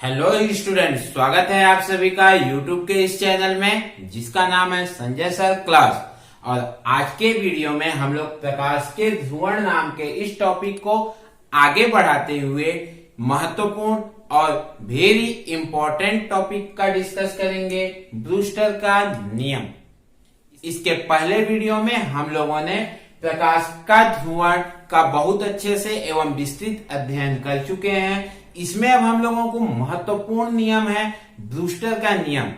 Hello students, स्वागत है आप सभी का यूट्यूब के इस चैनल में जिसका नाम है संजय सर क्लास। और आज के वीडियो में हम लोग प्रकाश के ध्रुवण नाम के इस टॉपिक को आगे बढ़ाते हुए महत्वपूर्ण और वेरी इंपॉर्टेंट टॉपिक का डिस्कस करेंगे, ब्रूस्टर का नियम। इसके पहले वीडियो में हम लोगों ने प्रकाश का ध्रुवण का बहुत अच्छे से एवं विस्तृत अध्ययन कर चुके हैं। इसमें अब हम लोगों को महत्वपूर्ण नियम है ब्रूस्टर का नियम।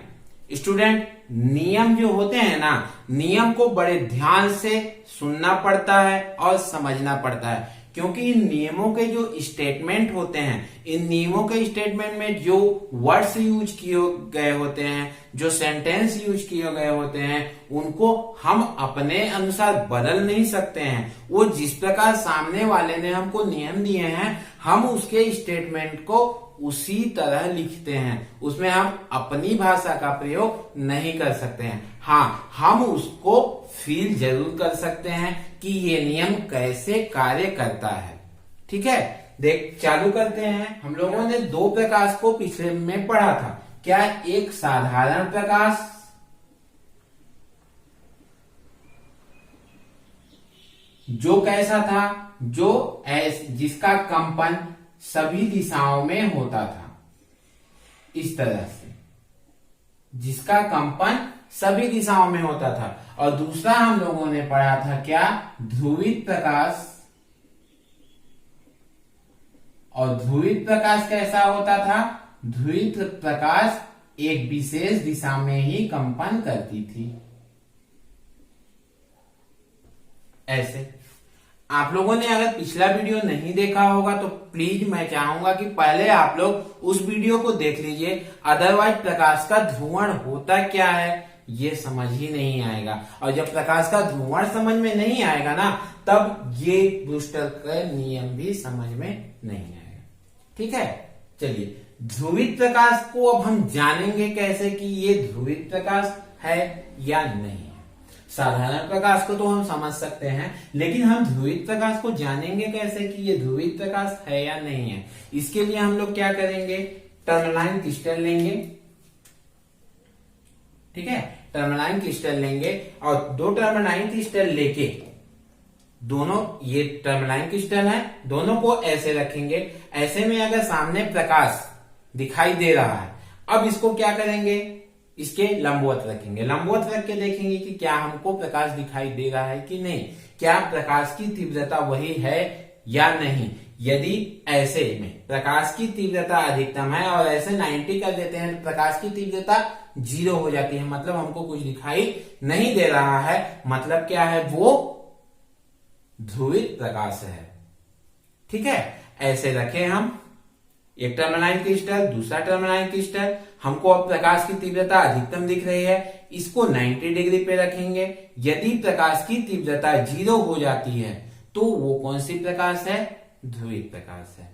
स्टूडेंट, नियम जो होते हैं ना, नियम को बड़े ध्यान से सुनना पड़ता है और समझना पड़ता है, क्योंकि इन नियमों के जो स्टेटमेंट होते हैं, इन नियमों के स्टेटमेंट में जो वर्ड्स यूज किए गए होते हैं, जो सेंटेंस यूज किए गए होते हैं, उनको हम अपने अनुसार बदल नहीं सकते हैं। वो जिस प्रकार सामने वाले ने हमको नियम दिए हैं, हम उसके स्टेटमेंट को उसी तरह लिखते हैं। उसमें हम अपनी भाषा का प्रयोग नहीं कर सकते हैं। हाँ, हम उसको फील जरूर कर सकते हैं कि ये नियम कैसे कार्य करता है। ठीक है, देख चालू करते हैं। हम लोगों ने दो प्रकाश को पिछले में पढ़ा था। क्या एक साधारण प्रकाश जो कैसा था, जो जिसका कंपन सभी दिशाओं में होता था, इस तरह से, जिसका कंपन सभी दिशाओं में होता था। और दूसरा हम लोगों ने पढ़ा था क्या, ध्रुवित प्रकाश। और ध्रुवित प्रकाश कैसा होता था? ध्रुवित प्रकाश एक विशेष दिशा में ही कंपन करती थी, ऐसे। आप लोगों ने अगर पिछला वीडियो नहीं देखा होगा तो प्लीज मैं चाहूंगा कि पहले आप लोग उस वीडियो को देख लीजिए, अदरवाइज प्रकाश का ध्रुवण होता क्या है ये समझ ही नहीं आएगा। और जब प्रकाश का ध्रुवण समझ में नहीं आएगा ना, तब ये ब्रूस्टर का नियम भी समझ में नहीं आएगा। ठीक है, चलिए ध्रुवित प्रकाश को अब हम जानेंगे कैसे कि ये ध्रुवित प्रकाश है या नहीं है। साधारण प्रकाश को तो हम समझ सकते हैं, लेकिन हम ध्रुवित प्रकाश को जानेंगे कैसे कि ये ध्रुवित प्रकाश है या नहीं है। इसके लिए हम लोग क्या करेंगे, टर्मलाइन क्रिस्टल लेंगे। ठीक है, टर्मलाइन क्रिस्टल लेंगे और दो टर्मलाइन क्रिस्टल लेके, दोनों ये टर्मलाइन क्रिस्टल है, दोनों को ऐसे रखेंगे। ऐसे में अगर सामने प्रकाश दिखाई दे रहा है, अब इसको क्या करेंगे, इसके लंबवत रखेंगे। लंबवत रख के देखेंगे कि क्या हमको प्रकाश दिखाई दे रहा है कि नहीं, क्या प्रकाश की तीव्रता वही है या नहीं। यदि ऐसे में प्रकाश की तीव्रता अधिकतम है और ऐसे 90 कर देते हैं, प्रकाश की तीव्रता 0 हो जाती है, मतलब हमको कुछ दिखाई नहीं दे रहा है। मतलब क्या है, वो ध्रुवित प्रकाश है। ठीक है, ऐसे रखे हम, एक टर्मलाइन क्रिस्टल, दूसरा टर्मलाइन क्रिस्टल। हमको अब प्रकाश की तीव्रता अधिकतम दिख रही है, इसको 90 डिग्री पे रखेंगे। यदि प्रकाश की तीव्रता 0 हो जाती है तो वो कौन सी प्रकाश है, ध्रुवित प्रकाश है।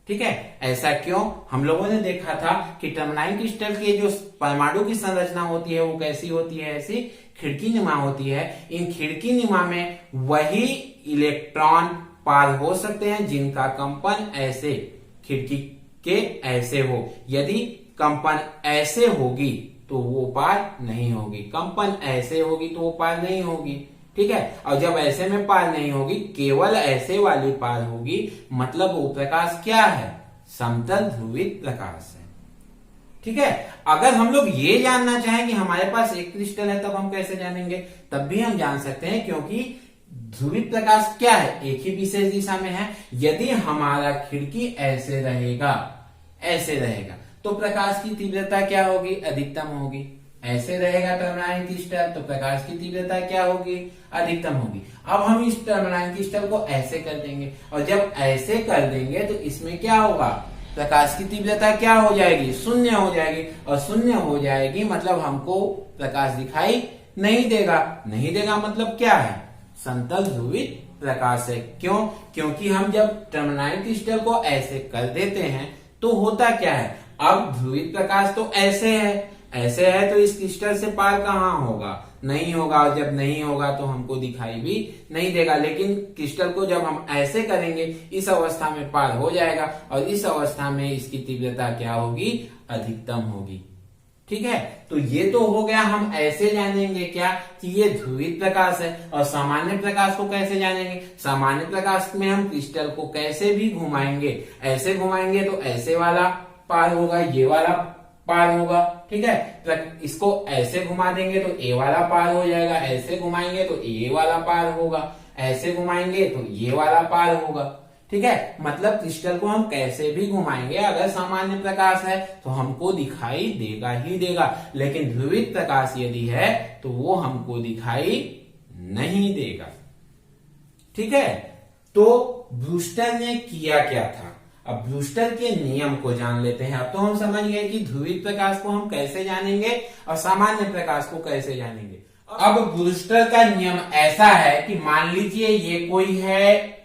ठीक है, ऐसा क्यों? हम लोगों ने देखा था कि टर्मलाइन क्रिस्टल के जो परमाणु की संरचना होती है वो कैसी होती है, ऐसी खिड़की नुमा होती है। इन खिड़की नुमा में वही इलेक्ट्रॉन पार हो सकते हैं जिनका कंपन ऐसे खिड़की के ऐसे हो। यदि कंपन ऐसे होगी तो वो पार नहीं होगी, कंपन ऐसे होगी तो वो पार नहीं होगी। ठीक है, और जब ऐसे में पार नहीं होगी, केवल ऐसे वाली पार होगी, मतलब वो प्रकाश क्या है, समतल ध्रुवित प्रकाश है। ठीक है, अगर हम लोग ये जानना चाहें कि हमारे पास एक क्रिस्टल है, तब हम कैसे जानेंगे? तब भी हम जान सकते हैं, क्योंकि ध्रुवित प्रकाश क्या है, एक ही विशेष दिशा में है। यदि हमारा खिड़की ऐसे रहेगा, ऐसे रहेगा, तो प्रकाश की तीव्रता क्या होगी, अधिकतम होगी। ऐसे रहेगा टर्मलाइन क्रिस्टल, तो प्रकाश की तीव्रता क्या होगी, अधिकतम होगी। अब हम इस टर्मलाइन क्रिस्टल को ऐसे कर देंगे, और जब ऐसे कर देंगे तो इसमें क्या होगा, प्रकाश की तीव्रता क्या हो जाएगी, 0 हो जाएगी। और 0 हो जाएगी मतलब हमको प्रकाश दिखाई नहीं देगा। नहीं देगा मतलब क्या है, समतल ध्रुवित प्रकाश है। क्यों? क्योंकि हम जब टर्मलाइन क्रिस्टल को ऐसे कर देते हैं तो होता क्या है, अब ध्रुवित प्रकाश तो ऐसे है, ऐसे है तो इस क्रिस्टल से पार कहाँ होगा, नहीं होगा, और जब नहीं होगा तो हमको दिखाई भी नहीं देगा। लेकिन क्रिस्टल को जब हम ऐसे करेंगे, इस अवस्था में पार हो जाएगा, और इस अवस्था में इसकी तीव्रता क्या होगी, अधिकतम होगी। ठीक है, तो ये तो हो गया, हम ऐसे जानेंगे क्या कि ये ध्रुवित प्रकाश है। और सामान्य प्रकाश को कैसे जानेंगे, सामान्य प्रकाश में हम क्रिस्टल को कैसे भी घुमाएंगे, ऐसे घुमाएंगे तो ऐसे वाला पार होगा, ये वाला पार होगा। ठीक है, इसको ऐसे घुमा देंगे तो ए वाला पार हो जाएगा, ऐसे घुमाएंगे तो ए वाला पार होगा, ऐसे घुमाएंगे तो ये वाला पार होगा। ठीक है, मतलब क्रिस्टल को हम कैसे भी घुमाएंगे, अगर सामान्य प्रकाश है तो हमको दिखाई देगा ही देगा, लेकिन ध्रुवित प्रकाश यदि है तो वो हमको दिखाई नहीं देगा। ठीक है, तो ब्रूस्टर ने किया क्या था, अब ब्रूस्टर के नियम को जान लेते हैं। अब तो हम समझ गए कि ध्रुवित प्रकाश को हम कैसे जानेंगे और सामान्य प्रकाश को कैसे जानेंगे। अब ब्रूस्टर का नियम ऐसा है कि मान लीजिए ये कोई है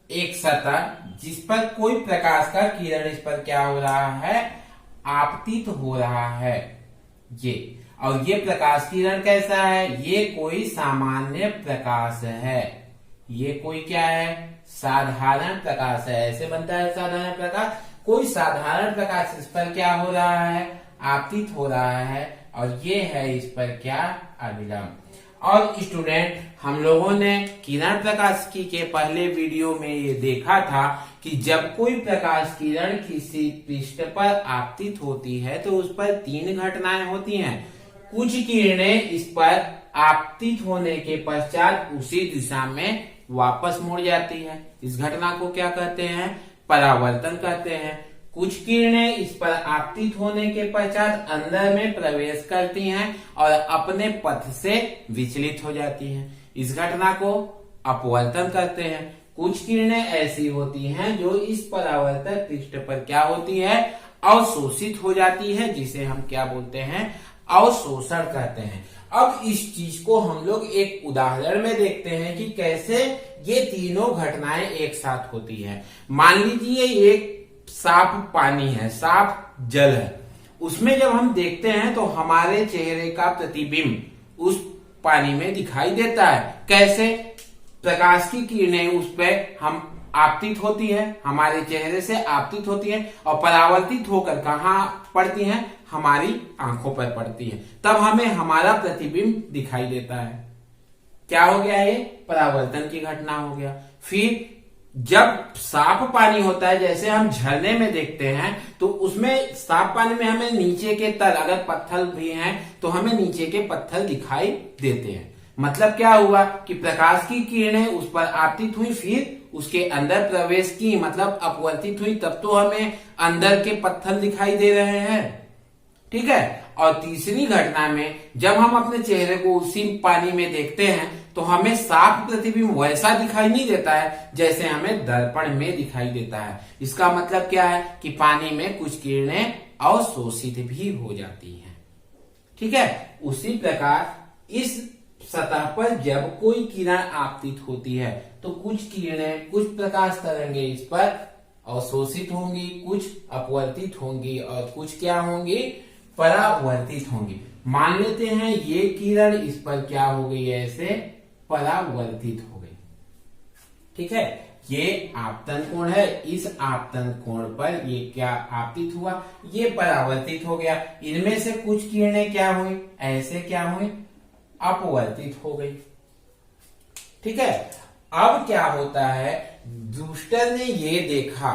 एक सतह जिस पर कोई प्रकाश का किरण इस पर क्या हो रहा है, आपतित हो रहा है ये, और ये प्रकाश किरण कैसा है, ये कोई सामान्य प्रकाश है, ये कोई क्या है, साधारण प्रकाश है। ऐसे बनता है साधारण प्रकाश, कोई साधारण प्रकाश इस पर क्या हो रहा है, आपतित हो रहा है, और ये है इस पर क्या, अभिलंब। और स्टूडेंट, हम लोगों ने किरण प्रकाशिकी के पहले वीडियो में ये देखा था कि जब कोई प्रकाश किरण किसी पृष्ठ पर आपतित होती है तो उस पर तीन घटनाएं होती हैं। कुछ किरणें इस पर आपतित होने के पश्चात उसी दिशा में वापस मुड़ जाती है, इस घटना को क्या कहते हैं, परावर्तन कहते हैं। कुछ किरणें इस पर आपतित होने के पश्चात अंदर में प्रवेश करती हैं और अपने पथ से विचलित हो जाती हैं, इस घटना को अपवर्तन कहते हैं। कुछ किरणें ऐसी होती हैं जो इस परावर्तक पृष्ठ पर क्या होती है, अवशोषित हो जाती है, जिसे हम क्या बोलते हैं, अवशोषण कहते हैं। अब इस चीज को हम लोग एक उदाहरण में देखते हैं कि कैसे ये तीनों घटनाएं एक साथ होती हैं। मान लीजिए एक साफ पानी है, साफ जल है, उसमें जब हम देखते हैं तो हमारे चेहरे का प्रतिबिंब उस पानी में दिखाई देता है। कैसे, प्रकाश की किरणें उस पर हम आपतित होती है, हमारे चेहरे से आपतित होती है, और परावर्तित होकर कहाँ पड़ती हैं, हमारी आंखों पर पड़ती है, तब हमें हमारा प्रतिबिंब दिखाई देता है। क्या हो गया, ये परावर्तन की घटना हो गया। फिर जब साफ पानी होता है, जैसे हम झरने में देखते हैं, तो उसमें साफ पानी में हमें नीचे के तल, अगर पत्थर भी हैं तो हमें नीचे के पत्थर दिखाई देते हैं। मतलब क्या हुआ कि प्रकाश की किरणें उस पर आपतित हुई, फिर उसके अंदर प्रवेश की, मतलब अपवर्तित हुई, तब तो हमें अंदर के पत्थर दिखाई दे रहे हैं। ठीक है, और तीसरी घटना में जब हम अपने चेहरे को उसी पानी में देखते हैं तो हमें साफ प्रतिबिंब वैसा दिखाई नहीं देता है जैसे हमें दर्पण में दिखाई देता है। इसका मतलब क्या है कि पानी में कुछ किरणें अवशोषित भी हो जाती हैं। ठीक है, उसी प्रकार इस सतह पर जब कोई किरण आपतित होती है तो कुछ किरणें, कुछ प्रकाश तरंगे इस पर अवशोषित होंगी, कुछ अपवर्तित होंगी, और कुछ क्या होंगी, परावर्तित होंगी। मान लेते हैं ये किरण इस पर क्या हो गई, ऐसे परावर्तित हो गई। ठीक है, ये आपतन कोण है, इस आपतन कोण पर ये क्या आपतित हुआ, ये परावर्तित हो गया। इनमें से कुछ किरणें क्या हुई, ऐसे क्या हुई, अपवर्तित हो गई। ठीक है, अब क्या होता है, ब्रूस्टर ने ये देखा,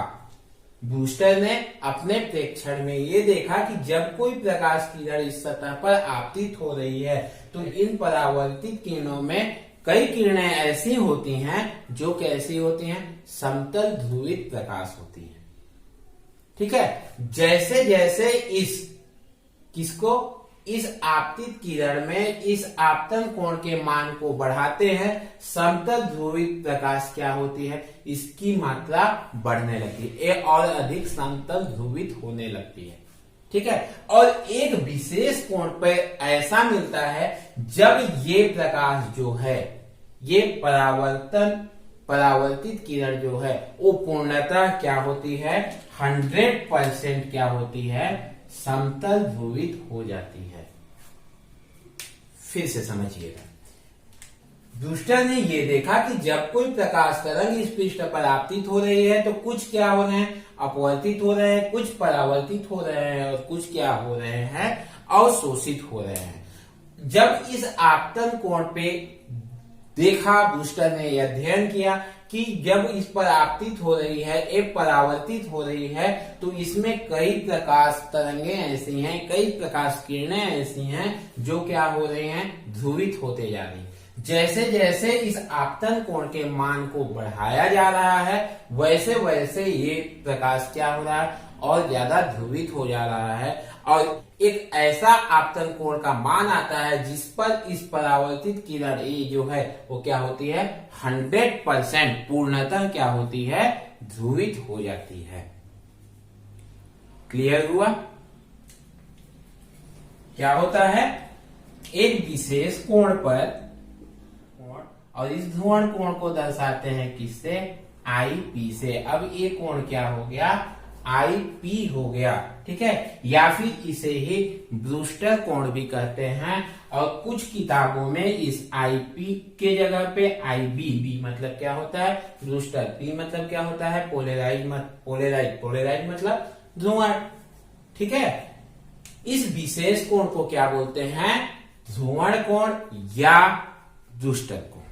ब्रूस्टर ने अपने प्रेक्षण में ये देखा कि जब कोई प्रकाश किरण इस सतह पर आपतित हो रही है तो इन परावर्तित किरणों में कई किरणें ऐसी होती हैं जो कैसी होती हैं, समतल ध्रुवित प्रकाश होती हैं। ठीक है, जैसे जैसे इस आपतित किरण में इस आपतन कोण के मान को बढ़ाते हैं, समतल ध्रुवित प्रकाश क्या होती है, इसकी मात्रा बढ़ने लगती है और अधिक समतल ध्रुवित होने लगती है। ठीक है, और एक विशेष कोण पर ऐसा मिलता है जब ये प्रकाश जो है, ये परावर्तित किरण जो है वो पूर्णतः क्या होती है, 100% क्या होती है, समतल ध्रुवित हो जाती है। फिर से समझिएगा। ब्रूस्टर ने ये देखा कि जब कोई प्रकाश तरंग इस पृष्ठ पर आपतित हो रही है तो कुछ क्या हो रहे हैं, अपवर्तित हो रहे हैं, कुछ परावर्तित हो रहे हैं और कुछ क्या हो रहे हैं, अवशोषित हो रहे हैं। जब इस आपतन कोण पे देखा, ब्रूस्टर ने यह अध्ययन किया कि जब इस पर आपतित हो रही है, एक परावर्तित हो रही है, तो इसमें कई प्रकाश तरंगे ऐसी हैं, कई प्रकाश किरणें ऐसी हैं जो क्या हो रही हैं, ध्रुवित होते जा रही हैं। जैसे जैसे इस आपतन कोण के मान को बढ़ाया जा रहा है, वैसे वैसे ये प्रकाश क्या हो रहा है, और ज्यादा ध्रुवित हो जा रहा है, और एक ऐसा आपतन कोण का मान आता है जिस पर इस परावर्तित किरण ये जो है वो क्या होती है, 100% पूर्णतः क्या होती है, ध्रुवित हो जाती है। क्लियर हुआ? क्या होता है, एक विशेष कोण पर, और इस ध्रुवण कोण को दर्शाते हैं किससे, IP से। अब ये कोण क्या हो गया, IP हो गया, ठीक है, या फिर इसे ही ब्रूस्टर कोण भी कहते हैं। और कुछ किताबों में इस IP के जगह पे IB मतलब क्या होता है, ब्रूस्टर, P मतलब क्या होता है, पोलराइज मतलब ध्रुवण, ठीक है। इस विशेष कोण को क्या बोलते हैं, ध्रुवण कोण या ब्रूस्टर कोण,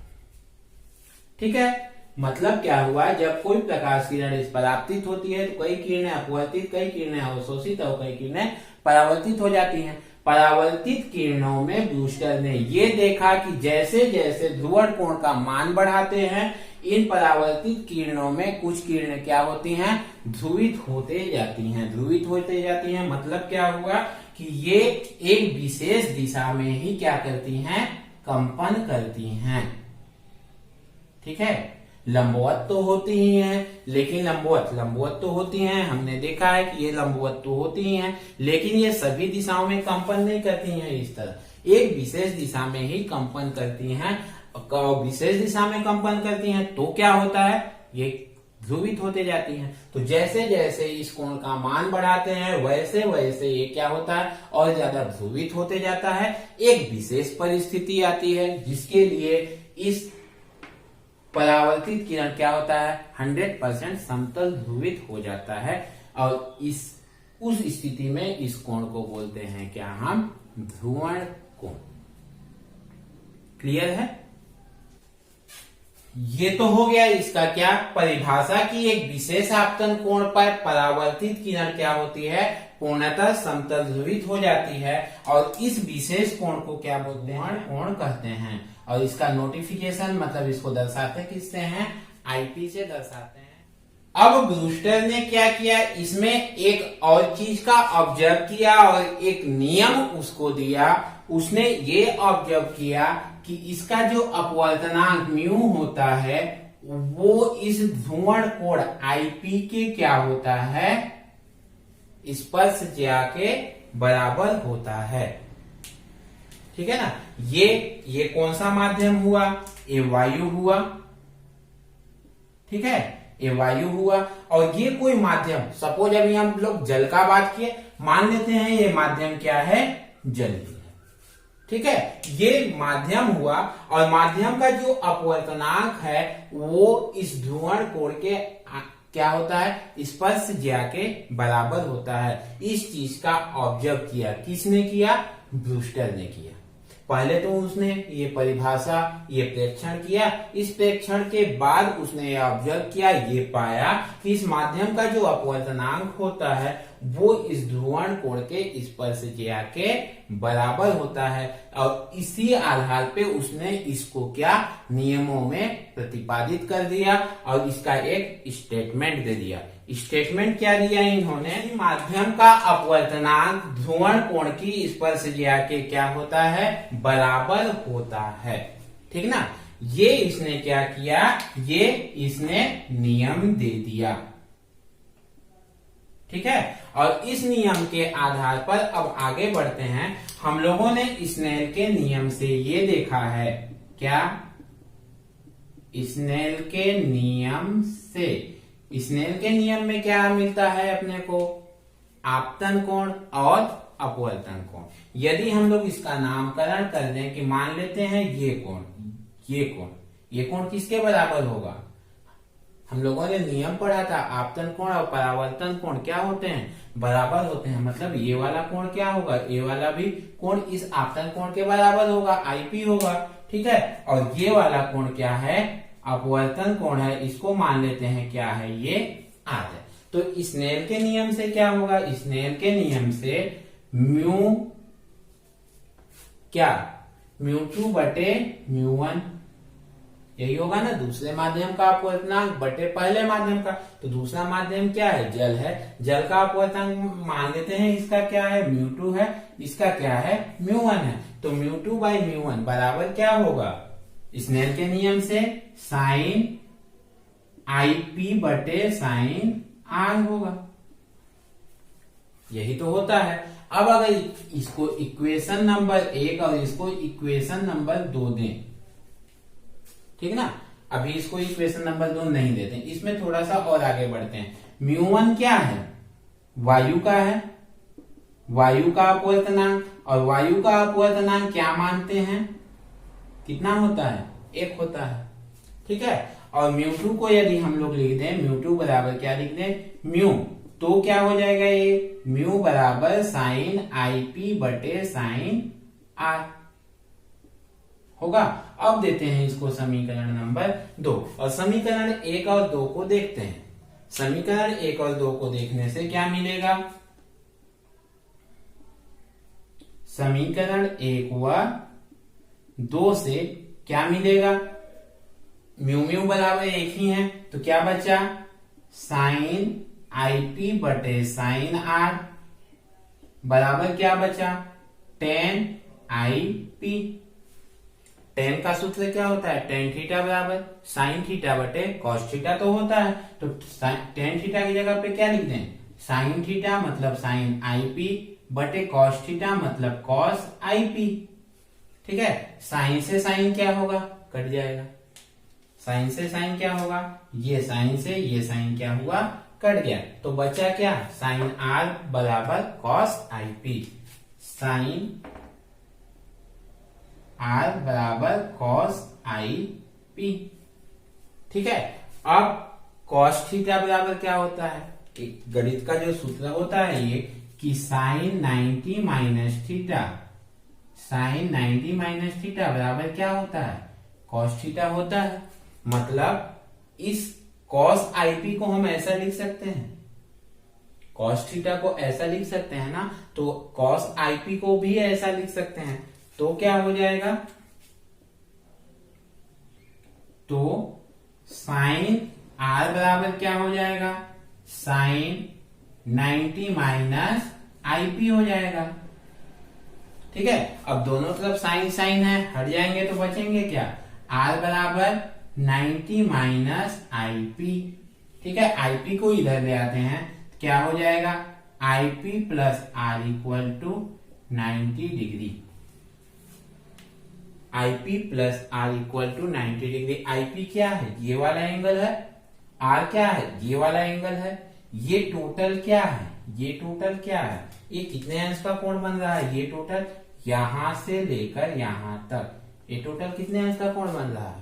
ठीक है। मतलब क्या हुआ, जब कोई प्रकाश किरण इस पर आपतित होती है तो कई किरणें अपवर्तित, कई किरणें अवशोषित और कई किरणें परावर्तित हो जाती हैं। परावर्तित किरणों में ब्रूस्टर ने ये देखा कि जैसे जैसे ध्रुवण कोण का मान बढ़ाते हैं, इन परावर्तित किरणों में कुछ किरणें क्या होती हैं, ध्रुवित होते जाती हैं। मतलब क्या हुआ कि ये एक विशेष दिशा में ही क्या करती हैं, कंपन करती हैं, ठीक है। लंबवत तो होती ही हैं, लेकिन लंबवत तो होती हैं, हमने देखा है कि ये लंबवत तो होती ही हैं, लेकिन ये सभी दिशाओं में कंपन नहीं करती हैं। इस तरह एक विशेष दिशा में ही कंपन करती हैं। विशेष दिशा में कंपन करती हैं तो क्या होता है, ये ध्रुवित होते जाती हैं। तो जैसे जैसे इस कोण का मान बढ़ाते हैं, वैसे वैसे ये क्या होता है, और ज्यादा ध्रुवित होते जाता है। एक विशेष परिस्थिति आती है जिसके लिए इस परावर्तित किरण क्या होता है, 100% समतल ध्रुवित हो जाता है, और उस स्थिति में इस कोण को बोलते हैं क्या, हम ध्रुवण कोण। क्लियर है? ये तो हो गया इसका क्या, परिभाषा की। एक विशेष आपतन कोण पर परावर्तित किरण क्या होती है, पूर्णतः समतल ध्रुवित हो जाती है, और इस विशेष कोण को क्या बोलते हैं, कोण कहते हैं। और इसका नोटिफिकेशन मतलब इसको दर्शाते किससे हैं, IP से दर्शाते हैं। अब ब्रूस्टर ने क्या किया, इसमें एक और चीज का ऑब्जर्व किया और एक नियम उसको दिया। उसने ये ऑब्जर्व किया कि इसका जो अपवर्तनांक म्यू होता है वो इस ध्रुवण कोण IP के क्या होता है, स्पर्श ज्या के बराबर होता है, ठीक है ना। ये कौन सा माध्यम हुआ, ये वायु हुआ, ठीक है, ये वायु हुआ। और ये कोई माध्यम, सपोज अभी हम लोग जल का बात किए, मान लेते हैं ये माध्यम क्या है, जल, ठीक है। ये माध्यम हुआ, और माध्यम का जो अपवर्तनांक है वो इस ध्रुवण कोण के क्या होता है, स्पर्श ज्या के बराबर होता है। इस चीज का ऑब्जर्व किया, किसने किया, ब्रूस्टर ने किया। पहले तो उसने ये परिभाषा, ये प्रेक्षण किया। इस प्रेक्षण के बाद उसने ये ऑब्जर्व किया, ये पाया कि इस माध्यम का जो अपवर्तनांक होता है वो इस ध्रुवण कोण के स्पर्श ज्या के बराबर होता है, और इसी आधार पे उसने इसको क्या, नियमों में प्रतिपादित कर दिया और इसका एक स्टेटमेंट दे दिया। स्टेटमेंट क्या दिया इन्होंने, माध्यम का अपवर्तनांक ध्रुवण कोण की स्पर्श ज्या के क्या होता है, बराबर होता है, ठीक ना। ये इसने क्या किया, ये इसने नियम दे दिया, ठीक है। और इस नियम के आधार पर अब आगे बढ़ते हैं। हम लोगों ने स्नेल के नियम से ये देखा है, क्या, स्नेल के नियम से, स्नेल के नियम में क्या मिलता है अपने को, आपतन कोण और अपवर्तन कोण। यदि हम लोग इसका नामकरण कर दें कि मान लेते हैं ये कोण, ये कोण किसके बराबर होगा? हम लोगों ने नियम पढ़ा था, आपतन कोण और परावर्तन कोण क्या होते हैं? बराबर होते हैं। मतलब ये वाला कोण क्या होगा? ये वाला भी कोण इस आपतन कोण के बराबर होगा, आईपी होगा, ठीक है। और ये वाला कोण क्या है? अपवर्तन कोण है, इसको मान लेते हैं क्या है? ये आर है। तो स्नेल के नियम से क्या होगा? स्नेल के नियम से म्यू क्या? म्यू2 बटे म्यू1, यही होगा ना। दूसरे माध्यम का अपवर्तनांक बटे पहले माध्यम का। तो दूसरा माध्यम क्या है? जल है। जल का अपवर्तनांक मान लेते हैं इसका क्या है? म्यू2 है, इसका क्या है? म्यू1 है। तो म्यू2 बाई म्यू1 बराबर क्या होगा? स्नेल के नियम से साइन आईपी बटे साइन आर होगा। यही तो होता है। अब अगर इसको इक्वेशन नंबर 1 और इसको इक्वेशन नंबर 2 दें, ठीक ना। अभी इसको इक्वेशन नंबर 2 नहीं देते, इसमें थोड़ा सा और आगे बढ़ते हैं। म्यू1 क्या है? वायु का है, वायु का अपवर्तनांक। और वायु का अपवर्तनांक क्या मानते हैं? कितना होता है? 1 होता है, ठीक है। और म्यू2 को यदि हम लोग लिख दें, म्यू2 बराबर क्या लिख दें? म्यू, तो क्या हो जाएगा? ये म्यू बराबर साइन आईपी बटे साइन आर होगा। अब देते हैं इसको समीकरण नंबर 2 और समीकरण 1 और 2 को देखते हैं। समीकरण 1 और 2 को देखने से क्या मिलेगा? समीकरण 1 व 2 से क्या मिलेगा? म्यू बराबर 1 ही है, तो क्या बचा? साइन आईपी बटे साइन आर बराबर क्या बचा? Ten IP. टेन का सूत्र क्या होता है? टेन थीटा बराबर साइन थीटा बटे कॉस थीटा तो होता है। तो टेन थीटा की जगह पे क्या लिख दें? साइन थीटा मतलब साइन आईपी बटे कॉस थीटा मतलब कॉस आईपी, ठीक है। साइन से साइन क्या होगा? कट जाएगा। साइन से साइन क्या होगा? ये साइन से ये साइन क्या हुआ? कट गया। तो बचा क्या? साइन आर बराबर कॉस आईपी। साइन आर बराबर कॉस आई पी, ठीक है। अब कॉस थीटा बराबर क्या होता है? गणित का जो सूत्र होता है ये कि sine 90 minus theta, sine 90 minus theta बराबर क्या होता है? कॉस थीटा होता है। मतलब इस कॉस आईपी को हम ऐसा लिख सकते हैं, कॉस थीटा को ऐसा लिख सकते हैं ना, तो कॉस आईपी को भी ऐसा लिख सकते हैं। तो क्या हो जाएगा? तो साइन आर बराबर क्या हो जाएगा? साइन 90 माइनस आईपी हो जाएगा, ठीक है। अब दोनों तरफ साइन साइन है, हट जाएंगे तो बचेंगे क्या? आर बराबर 90 माइनस आईपी, ठीक है। आईपी को इधर ले आते हैं, क्या हो जाएगा? IP plus R equal to 90 degree. IP plus R equal to 90 degree. IP क्या है? ये वाला एंगल है। आर क्या है? ये वाला एंगल है। ये टोटल क्या है? ये टोटल क्या है? ये कितने अंश का कोण बन रहा है? ये टोटल यहां से लेकर यहां तक, ये टोटल कितने अंश का कोण बन रहा है?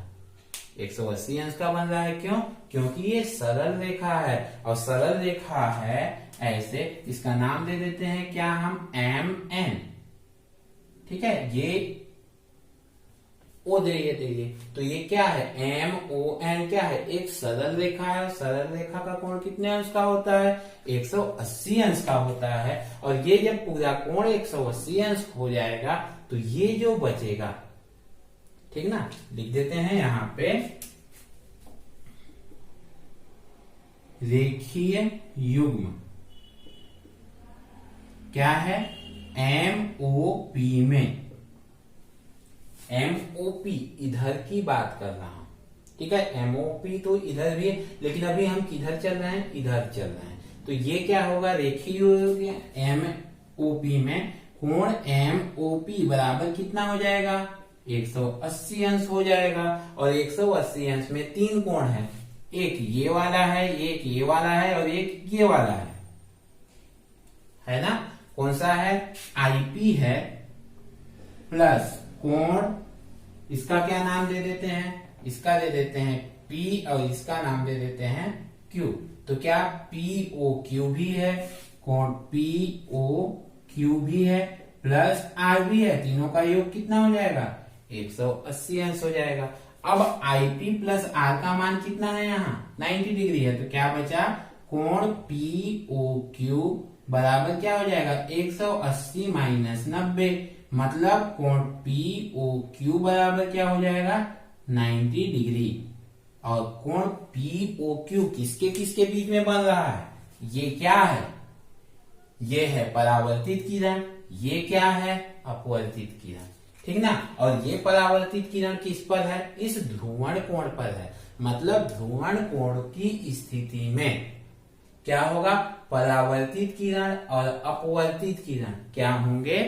180 अंश का बन रहा है। क्यों? क्योंकि ये सरल रेखा है, और सरल रेखा है ऐसे, इसका नाम दे देते हैं क्या हम? एम एन, ठीक है। ये ओ देखिए, तो ये क्या है? एम ओ एन क्या है? एक सरल रेखा है। सरल रेखा का कोण कितने अंश का होता है? 180 अंश का होता है। और ये जब पूरा कोण 180 अंश हो जाएगा तो ये जो बचेगा, ठीक ना, लिख देते हैं यहां पे रेखीय युग्म क्या है? एमओपी में, एमओपी इधर की बात कर रहा हूं, ठीक है। एमओपी तो इधर भी है, लेकिन अभी हम किधर चल रहे हैं? इधर चल रहे हैं। तो ये क्या होगा? रेखीय एमओपी में कोण एमओपी बराबर कितना हो जाएगा? 180 अंश हो जाएगा। और 180 अंश में 3 कोण है, एक ये वाला है, एक ये वाला है और एक ये वाला है ना। कौन सा है, आईपी है प्लस कोण, इसका क्या नाम दे देते हैं, इसका दे देते हैं पी और इसका नाम दे देते हैं क्यू। तो क्या पीओक्यू भी है, कोण पीओक्यू भी है प्लस आर भी है, तीनों का योग कितना हो जाएगा 180 अंश हो जाएगा। अब आईपी प्लस आर का मान कितना है, यहाँ 90 डिग्री है, तो क्या बचा, कोण पीओक्यू बराबर क्या हो जाएगा 180 माइनस 90, मतलब कोण पीओक्यू बराबर क्या हो जाएगा 90 डिग्री। और कोण पीओक्यू किसके किसके बीच में बन रहा है, ये क्या है, ये है परावर्तित किरण, ये क्या है अपवर्तित किरण, ठीक ना। और ये परावर्तित किरण किस पर है, इस ध्रुवण कोण पर है। मतलब ध्रुवण कोण की स्थिति में क्या होगा, परावर्तित किरण और अपवर्तित किरण क्या होंगे,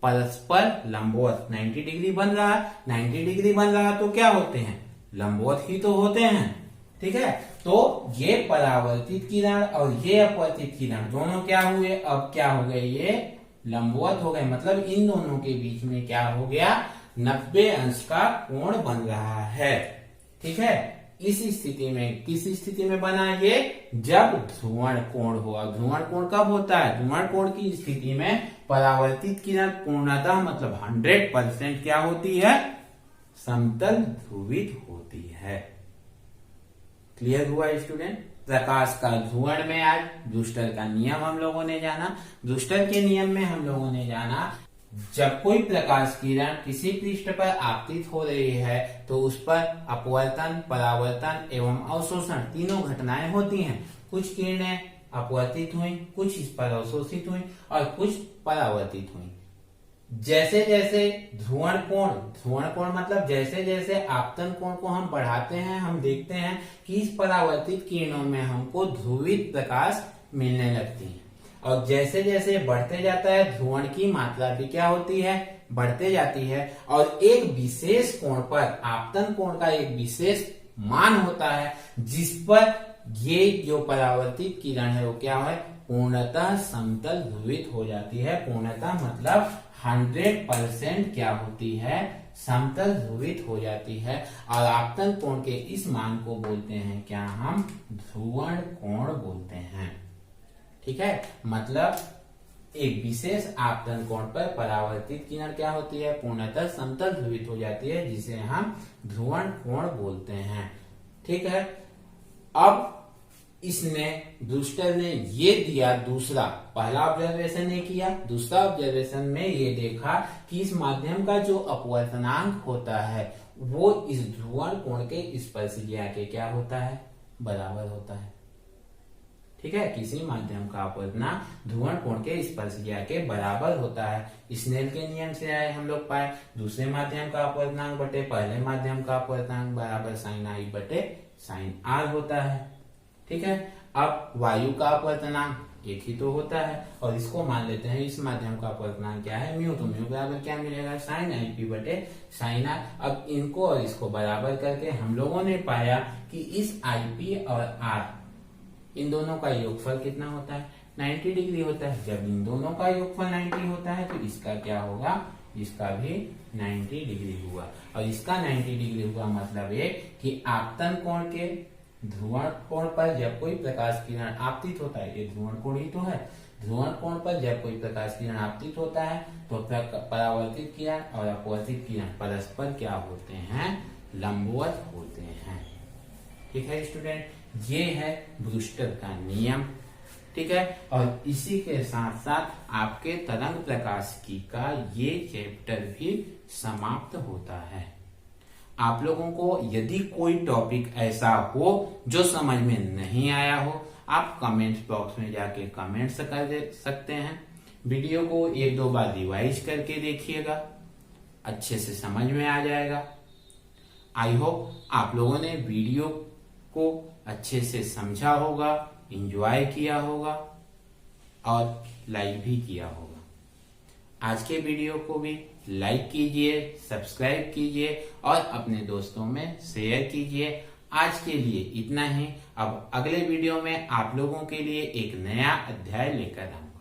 परस्पर लंबवत। 90 डिग्री बन रहा है, 90 डिग्री बन रहा है तो क्या होते हैं, लंबवत ही तो होते हैं, ठीक है। तो ये परावर्तित किरण और ये अपवर्तित किरण दोनों क्या हुए, अब क्या हो गए, ये लंबवत हो गए। मतलब इन दोनों के बीच में क्या हो गया, 90 अंश का कोण बन रहा है, ठीक है। इस स्थिति में, किस स्थिति में बना ये, जब ध्रुवण कोण हुआ। ध्रुवण कोण कब होता है, ध्रुवण कोण की स्थिति में परावर्तित किरण पूर्णतः मतलब 100% क्या होती है, समतल ध्रुवित होती है। क्लियर हुआ स्टूडेंट। प्रकाश का ध्रुवण में आज ब्रूस्टर का नियम हम लोगों ने जाना। ब्रूस्टर के नियम में हम लोगों ने जाना, जब कोई प्रकाश किरण किसी पृष्ठ पर आपतित हो रही है तो उस पर अपवर्तन, परावर्तन एवं अवशोषण तीनों घटनाएं होती हैं। कुछ किरणें अपवर्तित हुई, कुछ इस पर अवशोषित हुई और कुछ परावर्तित हुई। जैसे जैसे ध्रुवण कोण मतलब जैसे जैसे आपतन कोण को हम बढ़ाते हैं, हम देखते हैं कि इस परावर्तित किरणों में हमको ध्रुवित प्रकाश मिलने लगती है। और जैसे जैसे बढ़ते जाता है ध्रुवण की मात्रा भी क्या होती है, बढ़ते जाती है। और एक विशेष कोण पर, आपतन कोण का एक विशेष मान होता है जिस पर ये जो परावर्तित किरण है वो क्या है, पूर्णतः समतल ध्रुवित हो जाती है। पूर्णतः मतलब 100% क्या होती है, समतल ध्रुवित हो जाती है। और आपतन कोण के इस मान को बोलते हैं क्या, हम ध्रुवण कोण बोलते हैं, ठीक है। मतलब एक विशेष आपतन कोण पर परावर्तित किरण क्या होती है, पूर्णतः समतल ध्रुवित हो जाती है, जिसे हम ध्रुवण कोण बोलते हैं, ठीक है। अब इसमें ब्रूस्टर ने ये दिया दूसरा, पहला ऑब्जर्वेशन ने किया, दूसरा ऑब्जर्वेशन में ये देखा कि इस माध्यम का जो अपवर्तनांक होता है वो इस ध्रुवण कोण के स्पर्शिका के क्या होता है, बराबर होता है, ठीक है। किसी माध्यम का अपवर्तनांक ध्रुवण कोण के स्पर्शिका के बराबर होता है। स्नेल के नियम से आए हम लोग पाए, दूसरे माध्यम का अपवर्तनांक बटे पहले माध्यम का अपवर्तनांक बराबर साइन आई बटे साइन आर होता है, ठीक है। अब वायु का अपवर्तनांक एक ही तो होता है और इसको मान लेते हैं इस माध्यम का अपवर्तनांक क्या है, म्यू। तो म्यू बराबर क्या मिलेगा, साइन आई पी बटे साइन आर। अब इनको और इसको बराबर करके हम लोगों ने पाया कि इस आई पी और आर, इन दोनों का योगफल कितना होता है, 90 डिग्री होता है। जब इन दोनों का योगफल 90 होता है तो इसका क्या होगा, इसका भी 90 डिग्री हुआ। और इसका 90 डिग्री हुआ मतलब ये कि आपतन कोण के ध्रुवण कोण पर जब कोई प्रकाश किरण आपतित होता है, ये ध्रुवण कोण ही तो है, ध्रुवण कोण पर जब कोई प्रकाश किरण आपतित होता है तो परावर्तित किरण और अपवर्तित किरण परस्पर क्या होते हैं, लंबवत होते हैं, ठीक है स्टूडेंट। ये है ब्रूस्टर का नियम, ठीक है। और इसी के साथ साथ आपके तरंग प्रकाशिकी का ये चैप्टर भी समाप्त होता है। आप लोगों को यदि कोई टॉपिक ऐसा हो जो समझ में नहीं आया हो, आप कमेंट बॉक्स में जाके कमेंट्स कर सकते हैं। वीडियो को 1-2 बार रिवाइज करके देखिएगा, अच्छे से समझ में आ जाएगा। आई होप आप लोगों ने वीडियो को अच्छे से समझा होगा, एंजॉय किया होगा और लाइक भी किया होगा। आज के वीडियो को भी लाइक कीजिए, सब्सक्राइब कीजिए और अपने दोस्तों में शेयर कीजिए। आज के लिए इतना ही। अब अगले वीडियो में आप लोगों के लिए एक नया अध्याय लेकर आऊंगा।